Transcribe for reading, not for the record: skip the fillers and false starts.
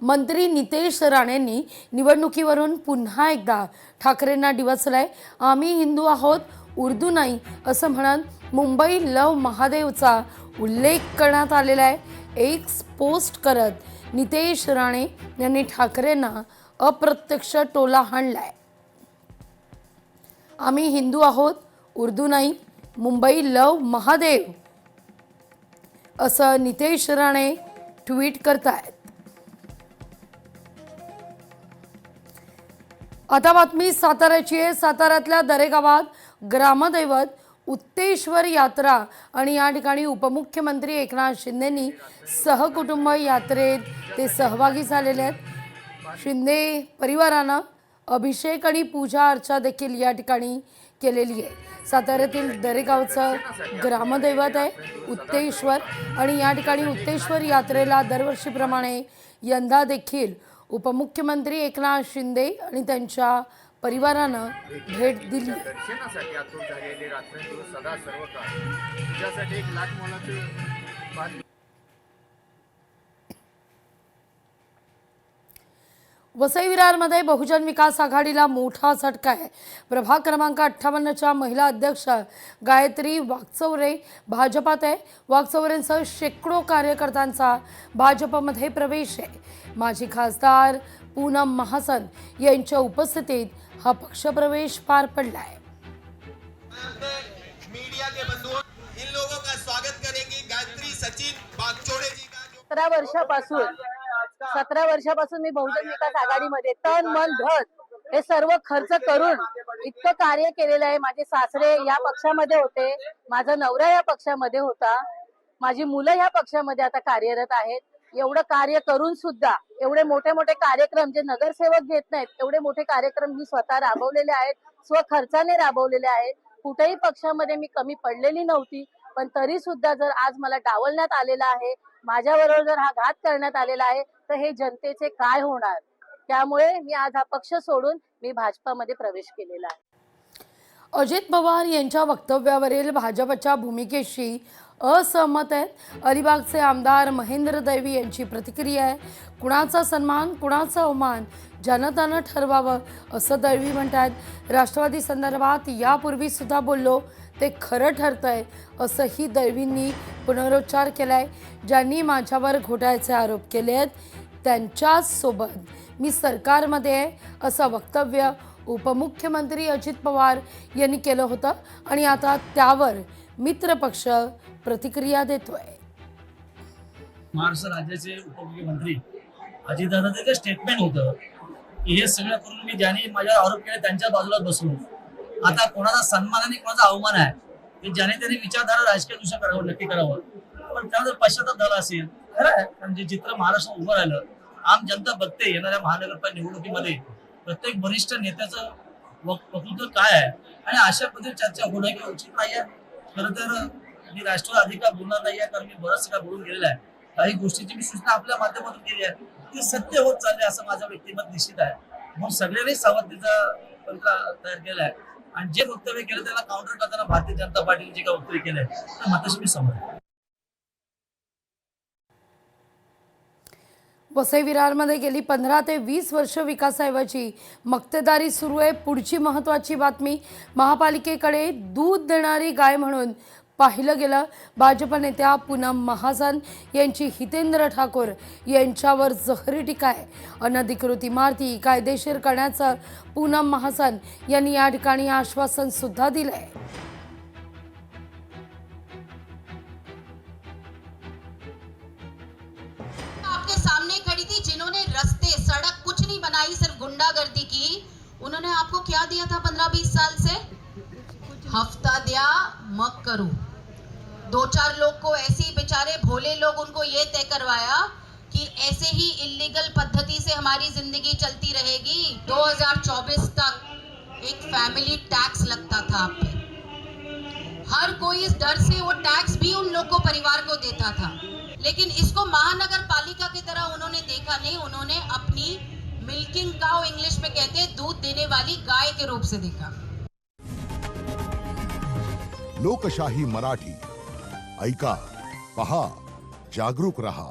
मंत्री नितेश राणेंनी निवडणुकीवरून पुन्हा एकदा ठाकरेंना डिवचलंय। आम्ही हिंदू आहोत, उर्दू नाही असं म्हणत मुंबई लव महादेवचा उल्लेख करण्यात आलेला आहे। एक पोस्ट करत नितेश राणे यांनी ठाकरेंना अप्रत्यक्ष टोला हाणलाय। आम्ही हिंदू आहोत, उर्दू नाही, मुंबई लव महादेव असं नितेश राणे ट्विट करतायत। आता बातमी साताऱ्याची आहे। साताऱ्यातल्या दरेगावात ग्रामदैवत उत्तेश्वर यात्रा आणि या ठिकाणी उपमुख्यमंत्री एकनाथ शिंदेंनी सहकुटुंब यात्रेत ते सहभागी झालेले आहेत। शिंदे परिवारानं अभिषेक आणि पूजा अर्चा देखील या ठिकाणी केलेली आहे। साताऱ्यातील दरेगावचं ग्रामदैवत आहे उत्तेश्वर आणि या ठिकाणी उत्तेश्वर यात्रेला दरवर्षीप्रमाणे यंदा देखील उपमुख्यमंत्री एकनाथ शिंदे आणि त्यांच्या परिवारानं भेट दिली। दर्शनासाठी आतुर झालेले रात्रंदिवस सदा सर्व काळ तुझ्यासाठी एक लाख मोलाचे वसई विरारमध्ये बहुजन विकास आघाडीला मोठा झटका आहे। प्रभाग क्रमांक 58च्या महिला अध्यक्ष गायत्री वागचौरे भाजपात आहे। वागचौरेंसह शेकडो कार्यकर्त्यांचा भाजपमध्ये प्रवेश आहे। माजी खासदार पूनम महासन यांच्या उपस्थितीत हा पक्षप्रवेश पार पडला आहे। मीडिया के बंधुओं, इन लोगों का स्वागत करेंगी गायत्री सचिन वागचौरे जी का जो 17 वर्षापासून मी बहुजन विकास आघाडीमध्ये तन मन धन हे सर्व खर्च करून इतकं कार्य केलेलं आहे। माझे सासरे या पक्षामध्ये होते, माझा नवरा या पक्षामध्ये होता, माझी मुलं या पक्षामध्ये आता कार्यरत आहेत। एवढं कार्य करून सुद्धा एवढे मोठे मोठे कार्यक्रम जे नगरसेवक घेत नाहीत एवढे मोठे कार्यक्रम मी स्वतः राबवलेले आहेत, स्वखर्चाने राबवलेले आहेत। कुठेही पक्षामध्ये मी कमी पडलेली नव्हती, पण तरी सुद्धा जर आज मला डावलण्यात आलेला आहे, माझ्याबरोबर जर हा घात करण्यात आलेला आहे, तर हे जनतेचे काय होणार। त्यामुळे मी आज हा पक्ष सोडून मी भाजपामध्ये प्रवेश केलेला आहे। अजित पवार यांच्या वक्तव्यावरील भाजपच्या भूमिकेशी असहमत आहेत। अलिबागचे आमदार महेंद्र दैवी यांची प्रतिक्रिया आहे। कुणाचा सन्मान कुणाचा अवमान जनतानं ठरवावं असं दैवी म्हणतात। राष्ट्रवादी संदर्भात यापूर्वी सुद्धा बोललो ते खरं ठरतंय असंही दैवींनी पुनरुच्चार केलाय। ज्यांनी माझ्यावर घोटाळ्याचे आरोप केले आहेत त्यांच्यासोबत मी सरकारमध्ये आहे असं वक्तव्य उपमुख्यमंत्री अजित पवार यांनी केलं होतं आणि आता त्यावर मित्रपक्ष प्रतिक्रिया देतोय। महाराष्ट्र राज्याचे उपमुख्यमंत्री अजितदादांचं ते स्टेटमेंट होतं की हे सगळं करून मी ज्यांनी माझ्यावर आरोप केले त्यांच्या बाजूला बसून आता कोणाचा सन्मान आणि कोणाचा अवमान आहे की ज्याने त्यांनी विचारधारा राजकीय दृष्ट्या करावं नक्की करावं, पण त्याला जर पश्चाताप झाला असेल खरं आहे। कारण जे चित्र महाराष्ट्रात उभं राहिलं आम जनता बघते येणाऱ्या महानगरपालिका निवडणुकीमध्ये प्रत्येक वरिष्ठ नेत्याचं वक्तव्य काय आहे आणि अशा पद्धतीने चर्चा होणं किंवा उचित नाही आहे। खरं तर मी राष्ट्रवादी अधिकार बोलणार नाही आहे, कारण मी बरंच काय बोलून गेलेला आहे। काही गोष्टीची मी सूचना आपल्या माध्यमातून केली आहे ती सत्य होत चालली असं माझं व्यक्तिमत निश्चित आहे। म्हणून सगळ्यांनी सावधतेचा पलका तयार केला आहे आणि जे वक्तव्य केलं त्याला काउंटर करताना भारतीय जनता पार्टीने जे काय वक्तव्य केलंय तर मात्र मी समजतो। वसई विरारमध्ये गेली 15 ते 20 वर्ष विकासाऐवजी मक्तेदारी सुरू आहे। पुढची महत्त्वाची बातमी, महापालिकेकडे दूध देणारी गाय म्हणून पाहिलं गेलं। भाजप नेत्या पूनम महासन यांची हितेंद्र ठाकूर यांच्यावर जहरी टीका आहे। अनधिकृत इमारती कायदेशीर करण्याचं पूनम महासन यांनी या ठिकाणी आश्वासन सुद्धा दिलंय। आपके सामने खड़ी थी जिन्होंने रास्ते सड़क कुछ नहीं बनाई, सिर्फ गुंडागर्दी की। उन्होंने आपको क्या दिया था 15-20 साल से? हफ्ता दिया मत करो। 2-4 लोग को ऐसे ही बेचारे भोले लोग उनको ये तय करवाया कि ऐसे ही इलीगल पद्धति से हमारी जिंदगी चलती रहेगी। 2024 तक एक फैमिली टैक्स लगता था आप पे। हर कोई इस डर से वो टैक्स भी उन लोग को परिवार को देता था, लेकिन इसको महानगर पालिका की तरह उन्होंने देखा नहीं। उन्होंने अपनी मिल्किंग काउ, इंग्लिश में कहते हैं दूध देने वाली गाय के रूप से देखा। लोकशाही मराठी ऐका, पहा, जागरूक रहा।